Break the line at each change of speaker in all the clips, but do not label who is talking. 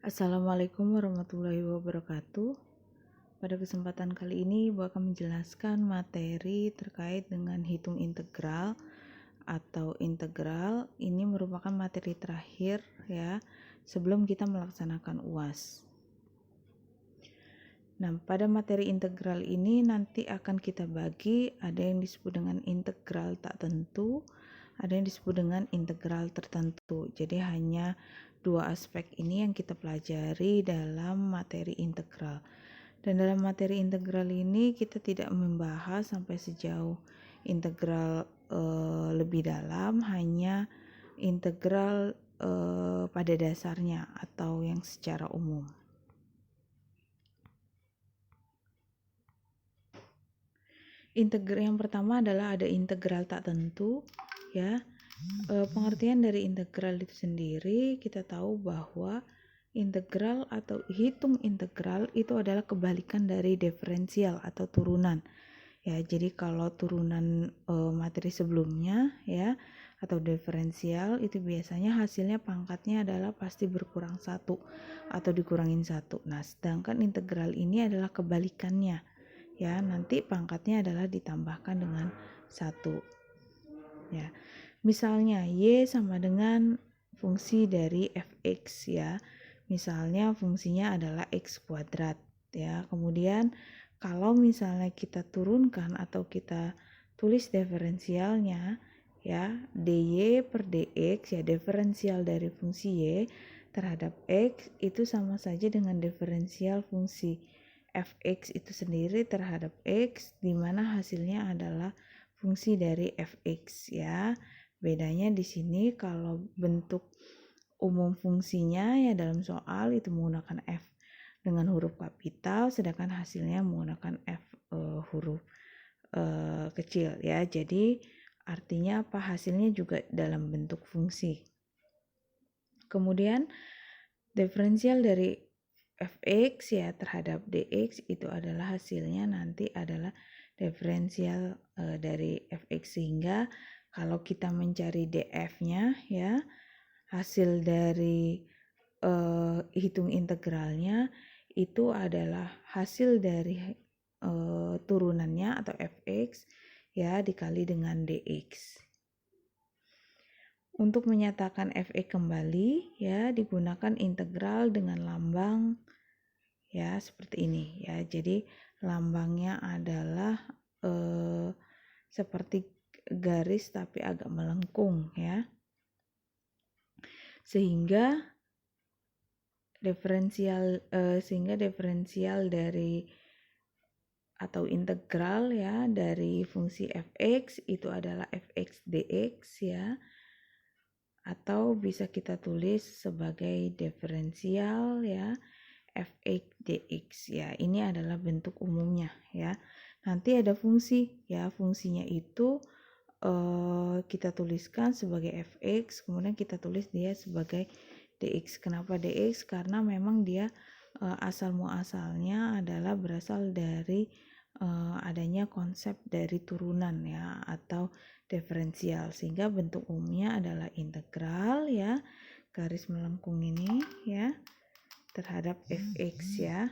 Assalamualaikum warahmatullahi wabarakatuh. Pada kesempatan kali ini Ibu akan menjelaskan materi terkait dengan hitung integral atau integral. Ini merupakan materi terakhir ya sebelum kita melaksanakan UAS. Nah, pada materi integral ini nanti akan kita bagi, ada yang disebut dengan integral tak tentu, ada yang disebut dengan integral tertentu. Jadi hanya dua aspek ini yang kita pelajari dalam materi integral. Dan dalam materi integral ini kita tidak membahas sampai sejauh integral lebih dalam, hanya integral pada dasarnya atau yang secara umum. Integral yang pertama adalah ada integral tak tentu ya. Pengertian dari integral itu sendiri, kita tahu bahwa integral atau hitung integral itu adalah kebalikan dari diferensial atau turunan ya. Jadi kalau turunan materi sebelumnya ya atau diferensial itu biasanya hasilnya pangkatnya adalah pasti berkurang satu atau dikurangin satu. Nah, sedangkan integral ini adalah kebalikannya ya, nanti pangkatnya adalah ditambahkan dengan 1 ya. Misalnya y sama dengan fungsi dari fx ya, misalnya fungsinya adalah x kuadrat ya. Kemudian kalau misalnya kita turunkan atau kita tulis diferensialnya ya, dy per dx ya, diferensial dari fungsi y terhadap x itu sama saja dengan diferensial fungsi fx itu sendiri terhadap x, di mana hasilnya adalah fungsi dari fx ya. Bedanya di sini kalau bentuk umum fungsinya ya dalam soal itu menggunakan f dengan huruf kapital, sedangkan hasilnya menggunakan f huruf kecil ya. Jadi artinya apa, hasilnya juga dalam bentuk fungsi. Kemudian diferensial dari fx ya terhadap dx itu adalah hasilnya nanti adalah diferensial dari fx, sehingga kalau kita mencari df-nya ya, hasil dari hitung integralnya itu adalah hasil dari turunannya atau fx ya dikali dengan dx. Untuk menyatakan fx kembali ya digunakan integral dengan lambang ya seperti ini ya. Jadi lambangnya adalah seperti garis tapi agak melengkung ya. Sehingga diferensial dari atau integral ya dari fungsi fx itu adalah fx dx ya, atau bisa kita tulis sebagai diferensial ya fx dx ya. Ini adalah bentuk umumnya ya. Nanti ada fungsi ya, fungsinya itu kita tuliskan sebagai fx, kemudian kita tulis dia sebagai dx. Kenapa dx? Karena memang dia asal muasalnya adalah berasal dari adanya konsep dari turunan ya atau diferensial, sehingga bentuk umumnya adalah integral ya, garis melengkung ini ya terhadap fx ya.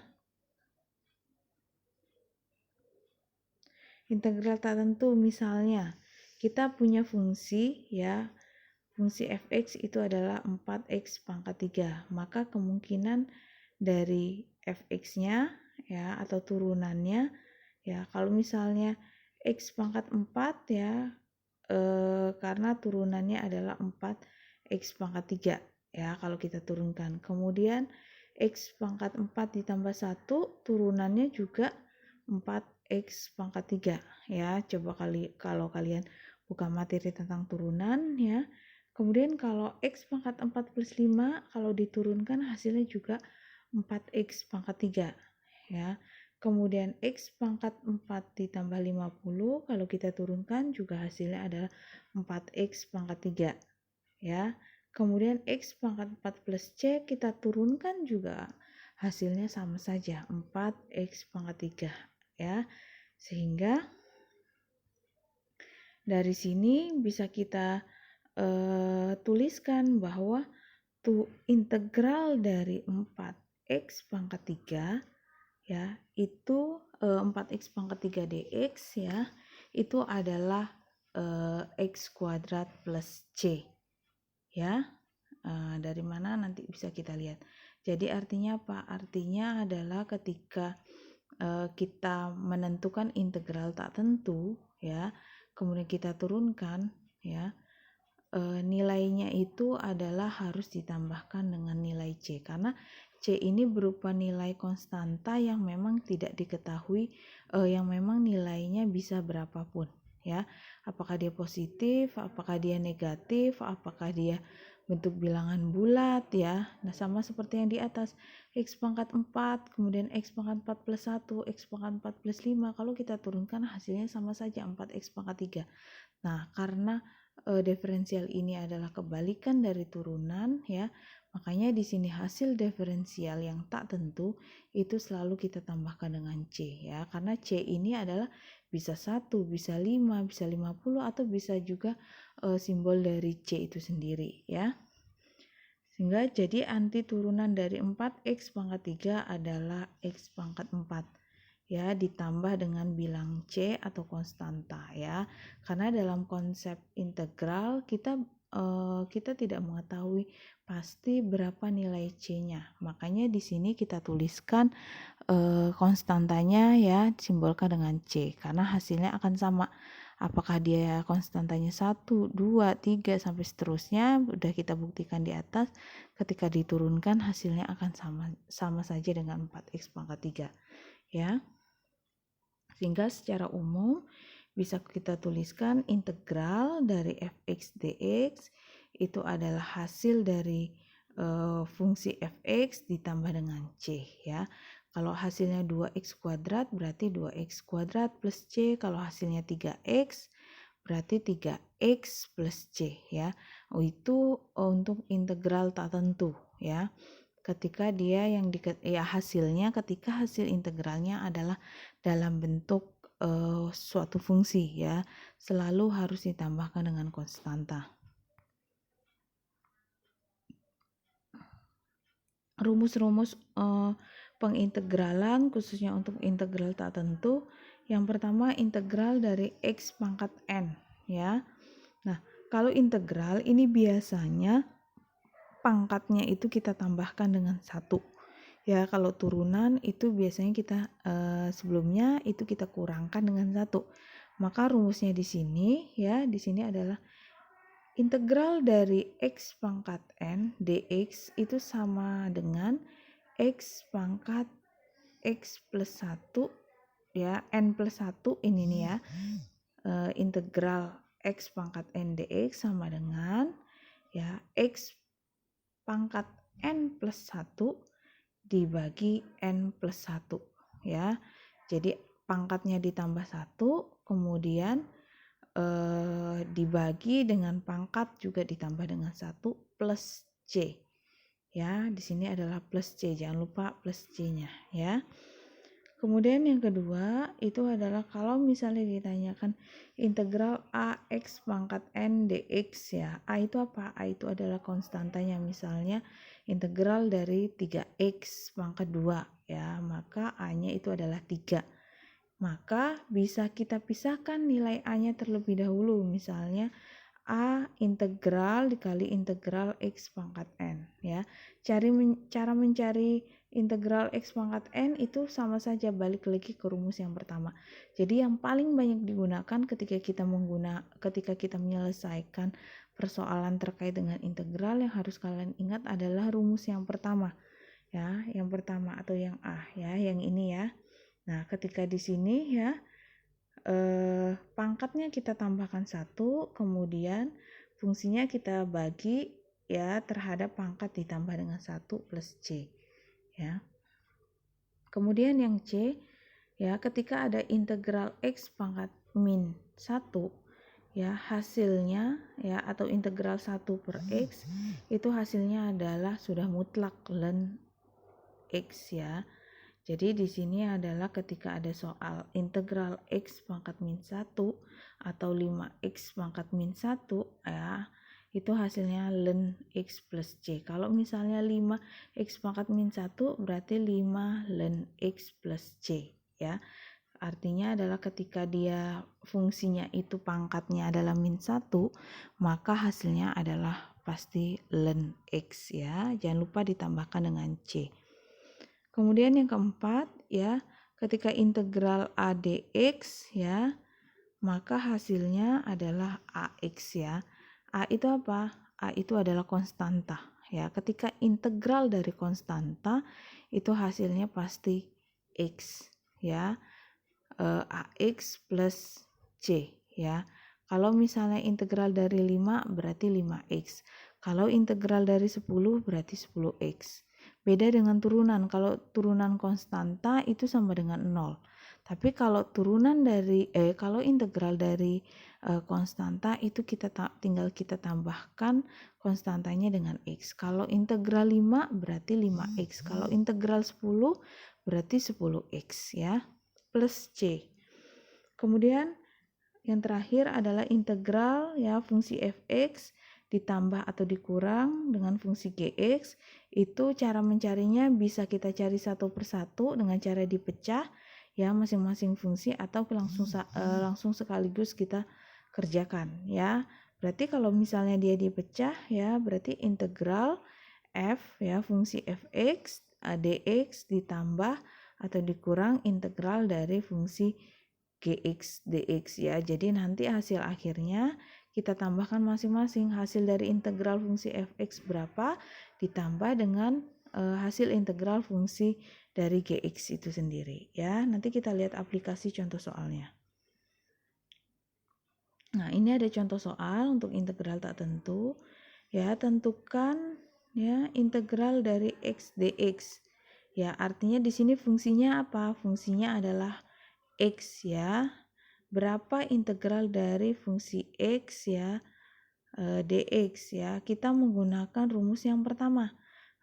Integral tak tentu, misalnya kita punya fungsi ya, fungsi fx itu adalah 4x pangkat 3, maka kemungkinan dari fx-nya ya atau turunannya ya, kalau misalnya x pangkat 4 ya karena turunannya adalah 4x pangkat 3 ya kalau kita turunkan. Kemudian x pangkat 4 ditambah 1 turunannya juga 4x pangkat 3 ya. Coba kalau kalian buka materi tentang turunan ya. Kemudian kalau x pangkat 4 plus 5 kalau diturunkan hasilnya juga 4x pangkat 3 ya. Kemudian x pangkat 4 ditambah 50 kalau kita turunkan juga hasilnya adalah 4x pangkat 3 ya. Kemudian x pangkat 4 plus c kita turunkan juga hasilnya sama saja 4x pangkat 3 ya. Sehingga dari sini bisa kita tuliskan bahwa integral dari 4x pangkat 3 ya, itu 4x pangkat 3 dx ya, itu adalah x kuadrat plus c ya. Dari mana nanti bisa kita lihat. Jadi artinya apa? Artinya adalah ketika kita menentukan integral tak tentu ya, kemudian kita turunkan ya, nilainya itu adalah harus ditambahkan dengan nilai C, karena C ini berupa nilai konstanta yang memang tidak diketahui, yang memang nilainya bisa berapapun ya, apakah dia positif, apakah dia negatif, apakah dia bentuk bilangan bulat ya. Nah, sama seperti yang di atas, x pangkat 4, kemudian x pangkat 4 plus 1, x pangkat 4 plus 5, kalau kita turunkan hasilnya sama saja 4x pangkat 3. Nah, karena diferensial ini adalah kebalikan dari turunan ya, makanya di sini hasil diferensial yang tak tentu itu selalu kita tambahkan dengan C ya, karena C ini adalah bisa 1, bisa 5, bisa 50, atau bisa juga simbol dari C itu sendiri ya. Sehingga jadi anti turunan dari 4x pangkat 3 adalah x pangkat 4 ya, ditambah dengan bilang C atau konstanta ya. Karena dalam konsep integral kita tidak mengetahui pasti berapa nilai C-nya. Makanya di sini kita tuliskan konstantanya ya, simbolkan dengan C, karena hasilnya akan sama. Apakah dia konstantanya 1, 2, 3 sampai seterusnya, udah kita buktikan di atas, ketika diturunkan hasilnya akan sama saja dengan 4x pangkat 3 ya. Sehingga secara umum bisa kita tuliskan integral dari fx dx itu adalah hasil dari fungsi fx ditambah dengan c ya. Kalau hasilnya 2x kuadrat berarti 2x kuadrat plus c, kalau hasilnya 3x berarti 3x plus c ya. Itu untuk integral tak tentu ya. Ketika dia hasilnya ketika hasil integralnya adalah dalam bentuk suatu fungsi ya, selalu harus ditambahkan dengan konstanta. Rumus-rumus pengintegralan khususnya untuk integral tak tentu, yang pertama integral dari x pangkat n ya. Nah, kalau integral ini biasanya pangkatnya itu kita tambahkan dengan 1 ya. Kalau turunan itu biasanya kita sebelumnya itu kita kurangkan dengan 1. Maka rumusnya di sini ya, di sini adalah integral dari x pangkat n dx itu sama dengan x pangkat x plus 1 ya, n plus 1 ini nih ya. Integral x pangkat n dx sama dengan ya x pangkat n plus 1 dibagi n plus 1 ya. Jadi pangkatnya ditambah 1, kemudian dibagi dengan pangkat juga ditambah dengan 1 plus C ya. Di sini adalah plus C, jangan lupa plus C-nya ya. Kemudian yang kedua itu adalah kalau misalnya ditanyakan integral AX pangkat N dx ya. A itu apa? A itu adalah konstantanya, misalnya integral dari 3X pangkat 2 ya, maka A-nya itu adalah 3. Maka bisa kita pisahkan nilai A-nya terlebih dahulu, misalnya A integral dikali integral X pangkat N ya. Cara mencari integral X pangkat N itu sama saja, balik lagi ke rumus yang pertama. Jadi yang paling banyak digunakan ketika kita menyelesaikan persoalan terkait dengan integral, yang harus kalian ingat adalah rumus yang pertama ya, yang pertama atau yang A ya, yang ini ya. Nah, ketika di sini ya pangkatnya kita tambahkan 1, kemudian fungsinya kita bagi ya terhadap pangkat ditambah dengan 1 plus C ya. Kemudian yang C ya, ketika ada integral X pangkat min 1 ya, hasilnya ya, atau integral 1 per X itu hasilnya adalah sudah mutlak ln X ya. Jadi di sini adalah ketika ada soal integral X pangkat min 1 atau 5X pangkat min 1 ya, itu hasilnya ln X plus C. Kalau misalnya 5X pangkat min 1 berarti 5 ln X plus C ya. Artinya adalah ketika dia fungsinya itu pangkatnya adalah min 1, maka hasilnya adalah pasti ln X ya. Jangan lupa ditambahkan dengan C. Kemudian yang keempat ya, ketika integral A dx ya, maka hasilnya adalah AX ya. A itu apa? A itu adalah konstanta ya. Ketika integral dari konstanta itu hasilnya pasti X ya. AX plus C ya. Kalau misalnya integral dari 5 berarti 5X. Kalau integral dari 10 berarti 10X. Beda dengan turunan. Kalau turunan konstanta itu sama dengan 0. Tapi kalau kalau integral dari konstanta itu tinggal kita tambahkan konstantanya dengan X. Kalau integral 5 berarti 5X. Kalau integral 10 berarti 10X ya. Plus C. Kemudian yang terakhir adalah integral ya fungsi fx ditambah atau dikurang dengan fungsi gx. Itu cara mencarinya bisa kita cari satu persatu dengan cara dipecah ya masing-masing fungsi atau langsung sekaligus kita kerjakan ya. Berarti kalau misalnya dia dipecah ya berarti integral f ya fungsi fx dx ditambah atau dikurang integral dari fungsi gx dx ya. Jadi nanti hasil akhirnya kita tambahkan masing-masing hasil dari integral fungsi fx berapa ditambah dengan hasil integral fungsi dari gx itu sendiri ya. Nanti kita lihat aplikasi contoh soalnya. Nah, ini ada contoh soal untuk integral tak tentu ya. Tentukan ya integral dari x dx. Ya, artinya di sini fungsinya apa? Fungsinya adalah X ya. Berapa integral dari fungsi X ya, dx ya. Kita menggunakan rumus yang pertama.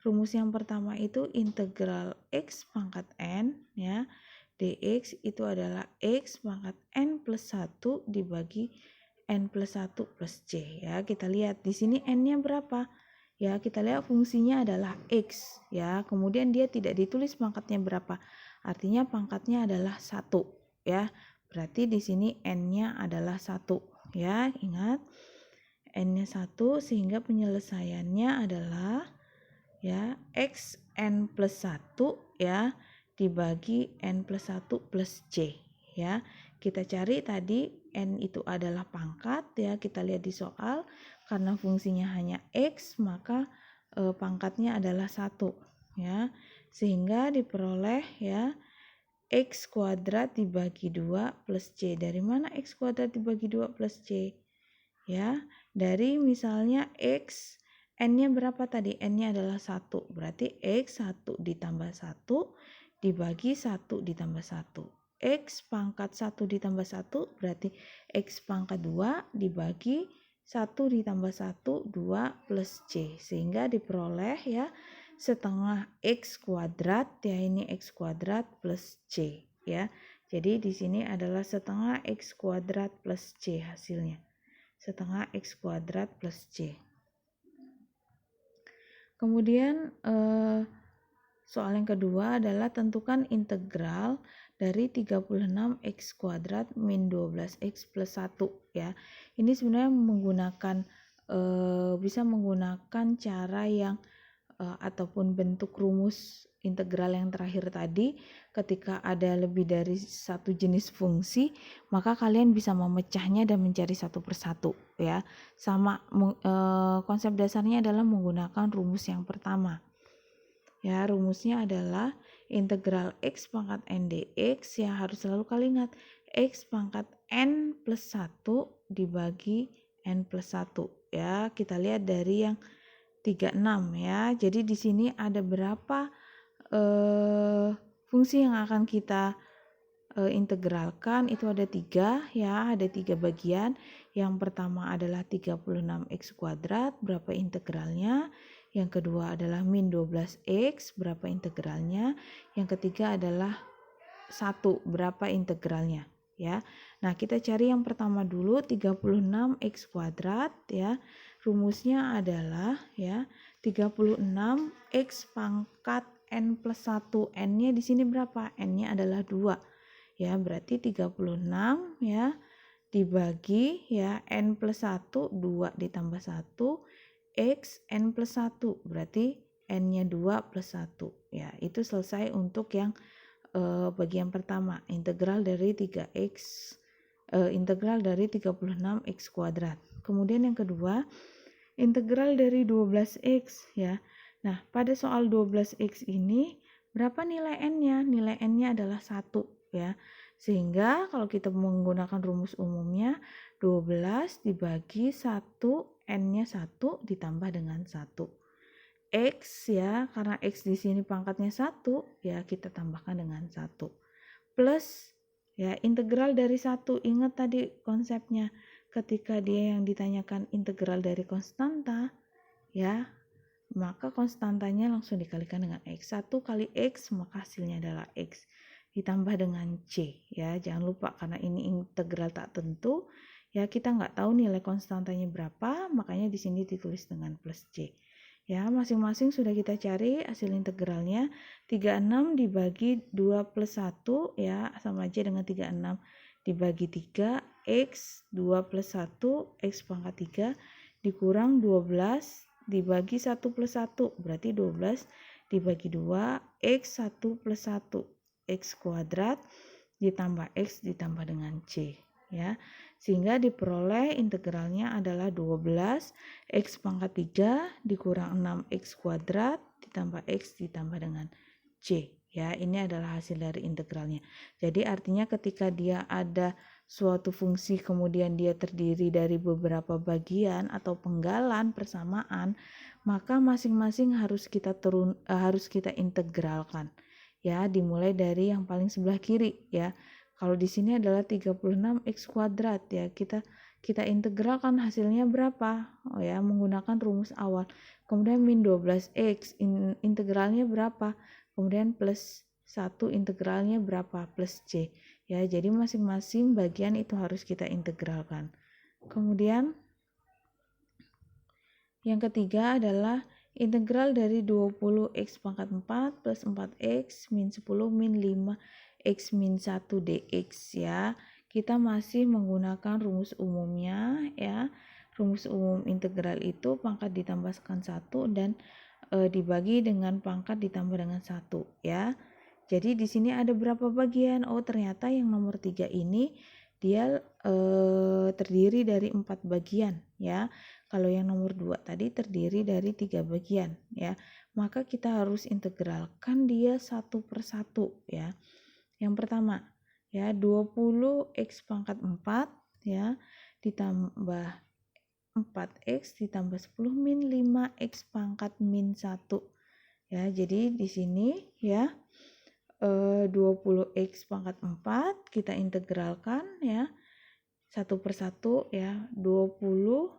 Rumus yang pertama itu integral X pangkat N ya. Dx itu adalah X pangkat N plus 1 dibagi N plus 1 plus C ya. Kita lihat di sini N-nya berapa? Ya, kita lihat fungsinya adalah X ya. Kemudian dia tidak ditulis pangkatnya berapa. Artinya pangkatnya adalah 1 ya. Berarti di sini N-nya adalah 1 ya. Ingat N-nya 1 sehingga penyelesaiannya adalah ya X N plus 1 ya dibagi N plus 1 plus C ya. Kita cari tadi N itu adalah pangkat ya. Kita lihat di soal. Karena fungsinya hanya X, maka pangkatnya adalah 1 ya. Sehingga diperoleh ya X kuadrat dibagi 2 plus C. Dari mana X kuadrat dibagi 2 plus C? Ya, dari misalnya X, N-nya berapa tadi? N-nya adalah 1. Berarti X 1 ditambah 1 dibagi 1 ditambah 1. X pangkat 1 ditambah 1 berarti X pangkat 2 dibagi 1 ditambah 1, 2 plus C. Sehingga diperoleh ya setengah X kuadrat ya, ini X kuadrat plus C ya. Jadi di sini adalah setengah X kuadrat plus C hasilnya. Setengah X kuadrat plus C. Kemudian soal yang kedua adalah tentukan integral dari 36X kuadrat min 12X plus 1 ya. Ini sebenarnya bisa menggunakan cara yang ataupun bentuk rumus integral yang terakhir tadi. Ketika ada lebih dari satu jenis fungsi, maka kalian bisa memecahnya dan mencari satu persatu ya. Sama konsep dasarnya adalah menggunakan rumus yang pertama. Ya, rumusnya adalah integral X pangkat N dx ya, harus selalu kalian ingat X pangkat N plus 1 dibagi N plus 1 ya. Kita lihat dari yang 36 ya. Jadi di sini ada berapa fungsi yang akan kita integralkan? Itu ada 3 ya, ada 3 bagian. Yang pertama adalah 36X kuadrat, berapa integralnya? Yang kedua adalah min 12X, berapa integralnya? Yang ketiga adalah 1, berapa integralnya ya. Nah, kita cari yang pertama dulu 36X kuadrat ya. rumusnya adalah ya 36 X pangkat N plus 1. N-nya di sini berapa? N-nya adalah 2. Ya, berarti 36 ya dibagi ya N plus 1, 2 ditambah 1 X N plus 1. Berarti N-nya 2 plus 1. Ya, itu selesai untuk yang bagian pertama, integral dari 3x integral dari 36x kuadrat. Kemudian yang kedua, integral dari 12x ya. Nah, pada soal 12x ini berapa nilai n-nya? Nilai n-nya adalah 1 ya. Sehingga kalau kita menggunakan rumus umumnya 12 dibagi 1, n-nya 1 ditambah dengan 1. X ya, karena X di sini pangkatnya 1 ya, kita tambahkan dengan 1. Plus ya integral dari 1, ingat tadi konsepnya ketika dia yang ditanyakan integral dari konstanta ya, maka konstantanya langsung dikalikan dengan X. 1 kali X maka hasilnya adalah X ditambah dengan C ya, jangan lupa karena ini integral tak tentu ya, kita nggak tahu nilai konstantanya berapa, makanya di sini ditulis dengan plus C ya. Masing-masing sudah kita cari hasil integralnya. 36 dibagi 2 plus 1 ya, sama aja dengan 36 dibagi 3 X 2 plus 1 X pangkat 3 dikurang 12 dibagi 1 plus 1, berarti 12 dibagi 2 X 1 plus 1 X kuadrat ditambah X ditambah dengan C ya, sehingga diperoleh integralnya adalah 12 X pangkat 3 dikurang 6X kuadrat ditambah X ditambah dengan C ya. Ini adalah hasil dari integralnya. Jadi artinya ketika dia ada suatu fungsi kemudian dia terdiri dari beberapa bagian atau penggalan persamaan, maka masing-masing harus kita integralkan ya, dimulai dari yang paling sebelah kiri ya. Kalau di sini adalah 36x kuadrat ya, kita integralkan hasilnya berapa? Oh ya, menggunakan rumus awal. Kemudian min 12x integralnya berapa? Kemudian plus 1 integralnya berapa? Plus C. Ya, jadi masing-masing bagian itu harus kita integralkan. Kemudian yang ketiga adalah integral dari 20x pangkat 4 plus 4x min 10 min 5x min 1 dx ya. Kita masih menggunakan rumus umumnya ya. Rumus umum integral itu pangkat ditambahkan 1 dan dibagi dengan pangkat ditambah dengan 1 ya. Jadi di sini ada berapa bagian? Oh, ternyata yang nomor 3 ini dia terdiri dari 4 bagian ya. Kalau yang nomor 2 tadi terdiri dari 3 bagian ya. Maka kita harus integralkan dia satu per satu ya. Yang pertama ya 20x pangkat 4 ya ditambah 4x ditambah 10 min 5x pangkat min 1 ya. Jadi di sini ya 20x pangkat 4 kita integralkan ya satu per satu ya. 20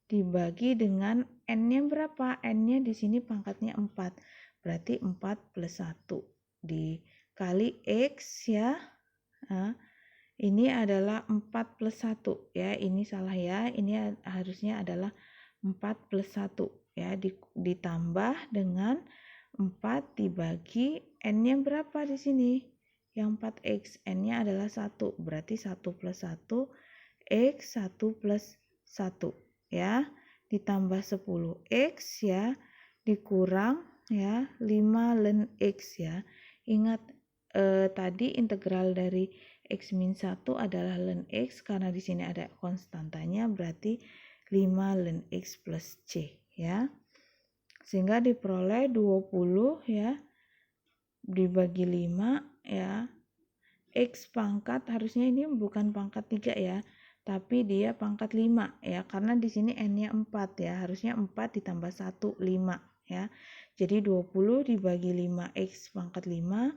dibagi dengan n-nya berapa? N-nya di sini pangkatnya 4. Berarti 4 plus 1 dikali x ya. Nah, ini adalah 4 plus 1 ya. Ini salah ya. Ini harusnya adalah 4 plus 1 ya, ditambah dengan 4 dibagi n-nya berapa di sini? Yang 4x, n-nya adalah 1. Berarti 1 plus 1 x 1 plus 1 ya, ditambah 10x ya, dikurang ya 5 ln x ya. Ingat tadi integral dari x min 1 adalah ln x, karena di sini ada konstantanya berarti 5 ln x plus c ya. Sehingga diperoleh 20 ya dibagi 5 ya. X pangkat harusnya ini bukan pangkat 3 ya, tapi dia pangkat 5 ya, karena di sini n-nya 4 ya, harusnya 4 ditambah 1 5 ya. Jadi 20 dibagi 5x pangkat 5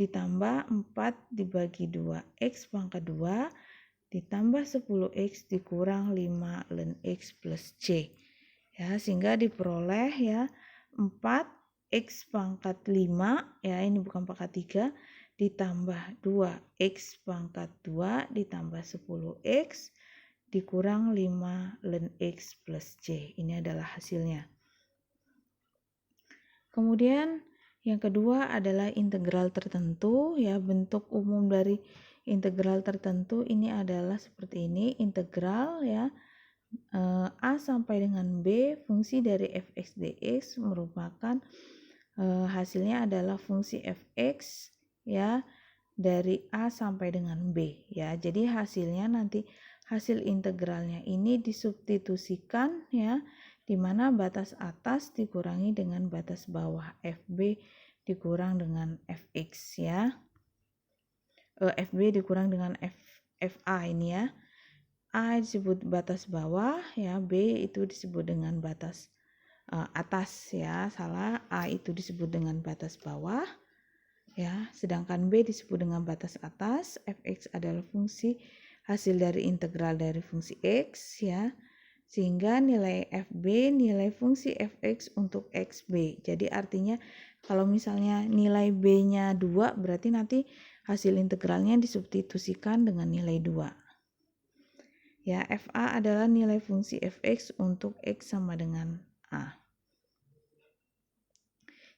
ditambah 4 dibagi 2x pangkat 2 ditambah 10x dikurang 5 ln x plus c ya, sehingga diperoleh ya 4x pangkat 5 ya, ini bukan pangkat 3, ditambah 2x pangkat 2 ditambah 10x dikurang 5 ln X plus C. Ini adalah hasilnya. Kemudian yang kedua adalah integral tertentu, ya. Bentuk umum dari integral tertentu ini adalah seperti ini, integral, ya, A sampai dengan B fungsi dari fx dx merupakan hasilnya adalah fungsi fx, ya, dari A sampai dengan B, ya. Jadi hasilnya nanti hasil integralnya ini disubstitusikan, ya, di mana batas atas dikurangi dengan batas bawah, fb dikurang dengan fx, ya. Fb dikurang dengan fa ini, ya. A disebut batas bawah, ya, B itu disebut dengan batas atas, ya. Salah, A itu disebut dengan batas bawah, ya. Sedangkan B disebut dengan batas atas. Fx adalah fungsi hasil dari integral dari fungsi x, ya. Sehingga nilai fb nilai fungsi fx untuk xb. Jadi artinya kalau misalnya nilai b-nya 2, berarti nanti hasil integralnya disubstitusikan dengan nilai 2. Ya, fa adalah nilai fungsi fx untuk x sama dengan a.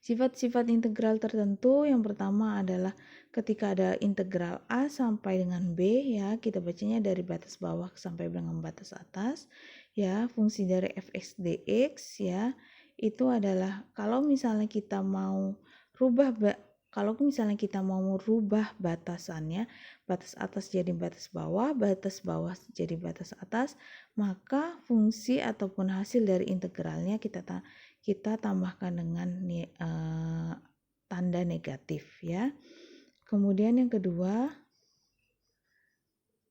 Sifat-sifat integral tertentu yang pertama adalah ketika ada integral a sampai dengan b, ya, kita bacanya dari batas bawah sampai dengan batas atas, ya. Fungsi dari fx dx, ya, itu adalah kalau misalnya kita mau rubah batasannya, batas atas jadi batas bawah jadi batas atas, maka fungsi ataupun hasil dari integralnya kita tambahkan dengan tanda negatif, ya. Kemudian yang kedua,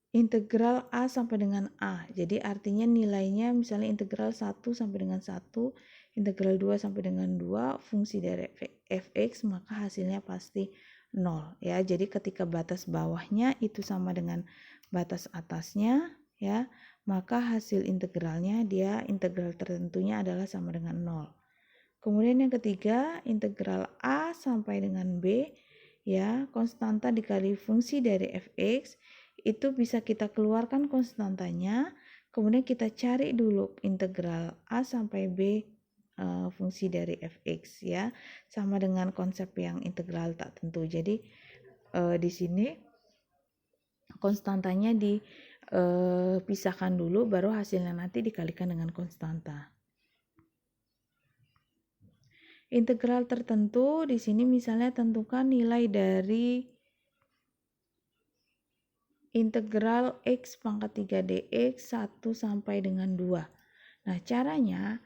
integral A sampai dengan A. Jadi artinya nilainya misalnya integral 1 sampai dengan 1, integral 2 sampai dengan 2, fungsi dari fx, maka hasilnya pasti 0, ya. Jadi ketika batas bawahnya itu sama dengan batas atasnya, ya, maka hasil integralnya integral tertentunya adalah sama dengan 0. Kemudian yang ketiga, integral A sampai dengan B, ya, konstanta dikali fungsi dari fx, itu bisa kita keluarkan konstantanya, kemudian kita cari dulu integral A sampai B fungsi dari fx, ya, sama dengan konsep yang integral tak tentu. Jadi di sini konstantanya dipisahkan dulu, baru hasilnya nanti dikalikan dengan konstanta. Integral tertentu di sini misalnya tentukan nilai dari integral x pangkat 3 dx 1 sampai dengan 2. Nah, caranya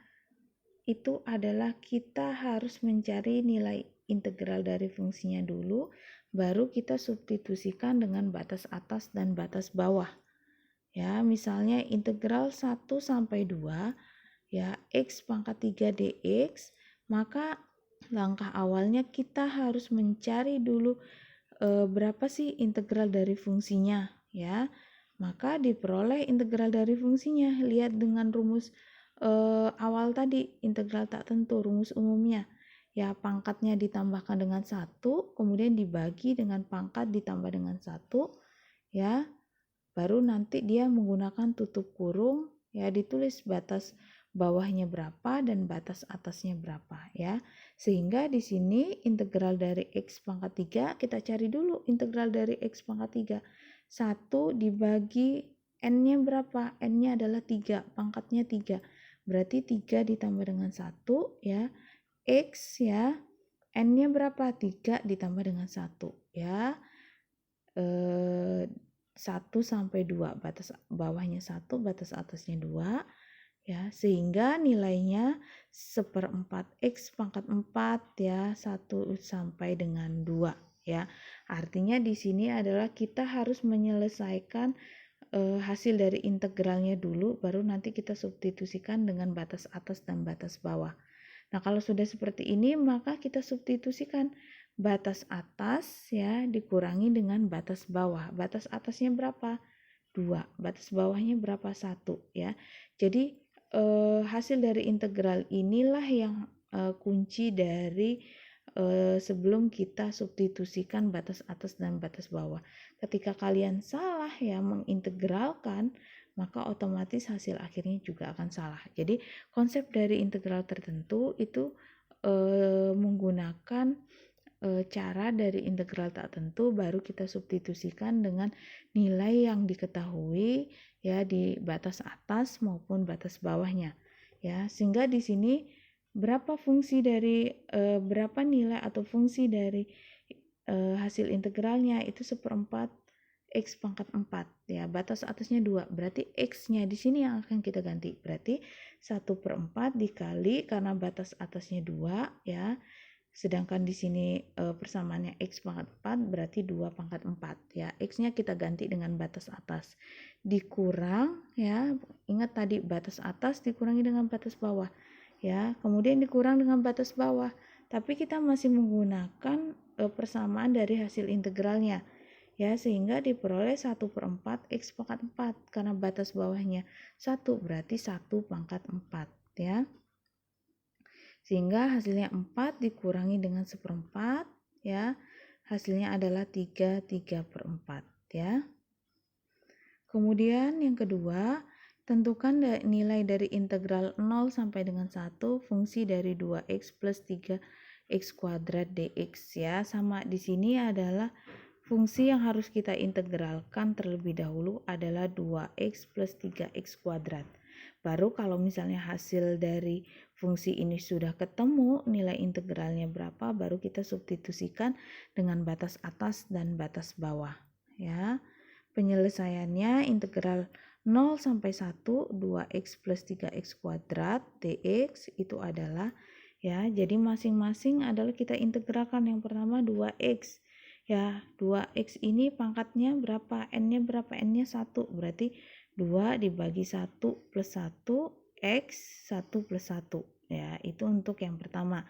itu adalah kita harus mencari nilai integral dari fungsinya dulu, baru kita substitusikan dengan batas atas dan batas bawah. Ya, misalnya integral 1 sampai 2, ya, x pangkat 3 dx, maka langkah awalnya kita harus mencari dulu berapa sih integral dari fungsinya, ya. Maka diperoleh integral dari fungsinya. Lihat dengan rumus awal tadi, integral tak tentu, rumus umumnya. Ya, pangkatnya ditambahkan dengan 1, kemudian dibagi dengan pangkat ditambah dengan 1, ya. Baru nanti dia menggunakan tutup kurung, ya, ditulis batas bawahnya berapa dan batas atasnya berapa, ya. Sehingga di sini integral dari x pangkat 3, kita cari dulu integral dari x pangkat 3. 1 dibagi n-nya berapa? N-nya adalah 3, pangkatnya 3. Berarti 3 ditambah dengan 1, ya. X, ya. N-nya berapa? 3 ditambah dengan 1, ya. 1 sampai 2, batas bawahnya 1, batas atasnya 2, ya, sehingga nilainya 1/4 x pangkat 4, ya, 1 sampai dengan 2, ya. Artinya di sini adalah kita harus menyelesaikan hasil dari integralnya dulu, baru nanti kita substitusikan dengan batas atas dan batas bawah. Nah, kalau sudah seperti ini, maka kita substitusikan batas atas, ya, dikurangi dengan batas bawah. Batas atasnya berapa? 2. Batas bawahnya berapa? 1, ya. Jadi hasil dari integral inilah yang kunci dari sebelum kita substitusikan batas atas dan batas bawah. Ketika kalian salah, ya, mengintegralkan, maka otomatis hasil akhirnya juga akan salah. Jadi konsep dari integral tertentu itu menggunakan cara dari integral tak tentu, baru kita substitusikan dengan nilai yang diketahui ya di batas atas maupun batas bawahnya ya, sehingga di sini berapa berapa nilai atau fungsi dari hasil integralnya itu 1/4 X pangkat 4 ya, batas atasnya 2, berarti X-nya di sini yang akan kita ganti, berarti 1/4 dikali, karena batas atasnya 2 ya, sedangkan di sini persamaannya X pangkat 4 berarti 2 pangkat 4 ya, X-nya kita ganti dengan batas atas, dikurang ya, ingat tadi batas atas dikurangi dengan batas bawah ya, kemudian dikurang dengan batas bawah, tapi kita masih menggunakan persamaan dari hasil integralnya ya, sehingga diperoleh 1/4 X pangkat 4 karena batas bawahnya 1 berarti 1 pangkat 4 ya, sehingga hasilnya 4 dikurangi dengan 1/4 ya, hasilnya adalah 3/4 ya. Kemudian yang kedua, tentukan nilai dari integral 0 sampai dengan 1 fungsi dari 2x plus 3x kuadrat dx ya. Sama di sini adalah fungsi yang harus kita integralkan terlebih dahulu adalah 2x plus 3x kuadrat. Baru kalau misalnya hasil dari fungsi ini sudah ketemu nilai integralnya berapa, baru kita substitusikan dengan batas atas dan batas bawah ya. Penyelesaiannya integral 0 sampai 1 2x plus 3x kuadrat dx itu adalah ya, jadi masing-masing adalah kita integralkan. Yang pertama 2x ya, 2x ini pangkatnya berapa, n-nya berapa, n-nya 1, berarti 2 dibagi 1 plus 1 x 1 plus 1 ya, itu untuk yang pertama.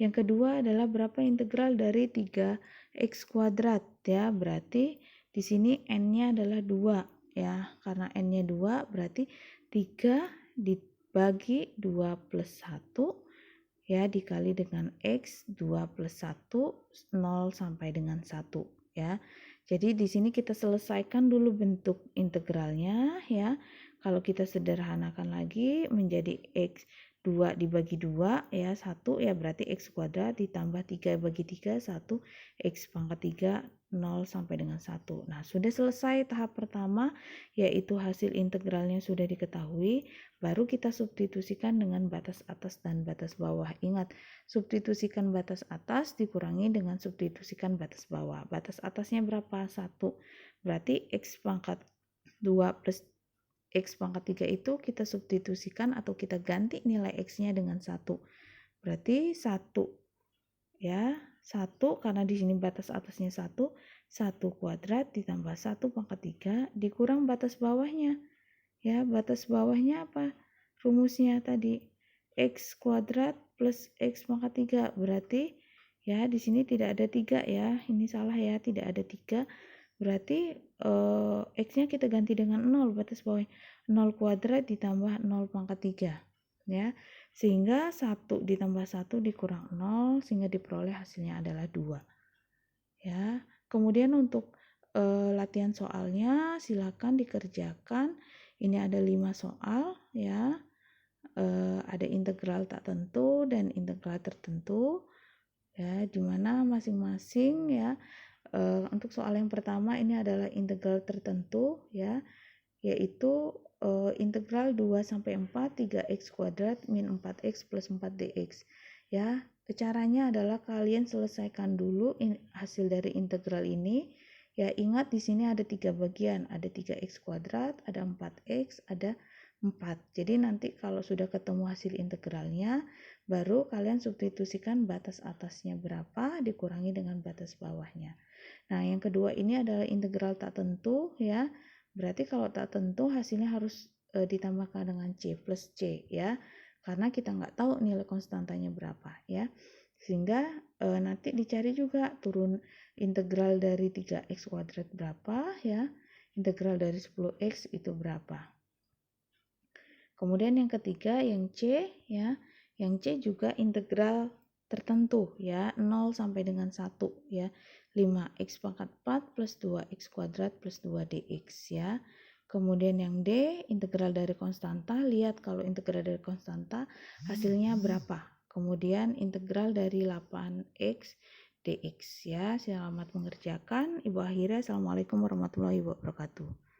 Yang kedua adalah berapa integral dari 3x kuadrat ya, berarti di sini n-nya adalah 2 ya, karena n-nya 2 berarti 3 dibagi 2 plus 1 ya, dikali dengan X 2 plus 1 0 sampai dengan 1 ya. Jadi di sini kita selesaikan dulu bentuk integralnya ya. Kalau kita sederhanakan lagi menjadi X 2 dibagi 2 ya, 1 ya, berarti X kuadrat ditambah 3 bagi 3 1 X pangkat 3 0 sampai dengan 1. Nah, sudah selesai tahap pertama, yaitu hasil integralnya sudah diketahui, baru kita substitusikan dengan batas atas dan batas bawah. Ingat, substitusikan batas atas dikurangi dengan substitusikan batas bawah. Batas atasnya berapa? 1. Berarti X pangkat 2 plus X pangkat 3 itu kita substitusikan atau kita ganti nilai X-nya dengan 1. Berarti 1 ya, 1 karena di sini batas atasnya 1 kuadrat ditambah 1 pangkat 3 dikurang batas bawahnya ya, batas bawahnya apa, rumusnya tadi X kuadrat plus X pangkat 3, berarti ya di sini tidak ada 3 ya, ini salah ya, tidak ada 3, berarti X-nya kita ganti dengan 0, batas bawah 0 kuadrat ditambah 0 pangkat 3 ya, sehingga 1 ditambah 1 dikurang 0 sehingga diperoleh hasilnya adalah 2 ya. Kemudian untuk latihan soalnya silakan dikerjakan. Ini ada 5 soal ya, ada integral tak tentu dan integral tertentu ya, dimana masing-masing ya, untuk soal yang pertama ini adalah integral tertentu ya, yaitu integral 2 sampai 4 3x kuadrat min 4x plus 4 dx ya. Caranya adalah kalian selesaikan dulu hasil dari integral ini ya. Ingat di sini ada 3 bagian, ada 3x kuadrat, ada 4x, ada 4. Jadi nanti kalau sudah ketemu hasil integralnya, baru kalian substitusikan batas atasnya berapa dikurangi dengan batas bawahnya. Nah, yang kedua ini adalah integral tak tentu ya. Berarti kalau tak tentu hasilnya harus ditambahkan dengan C plus C ya, karena kita nggak tahu nilai konstantanya berapa ya, sehingga nanti dicari juga turun integral dari 3x kuadrat berapa ya, integral dari 10x itu berapa. Kemudian yang ketiga yang C ya, yang C juga integral tertentu ya, 0 sampai dengan 1 ya, 5x pangkat 4 plus 2x kuadrat plus 2 dx ya. Kemudian yang D, integral dari konstanta. Lihat kalau integral dari konstanta hasilnya berapa. Kemudian integral dari 8x dx ya. Selamat mengerjakan. Ibu akhirnya. Assalamualaikum warahmatullahi wabarakatuh.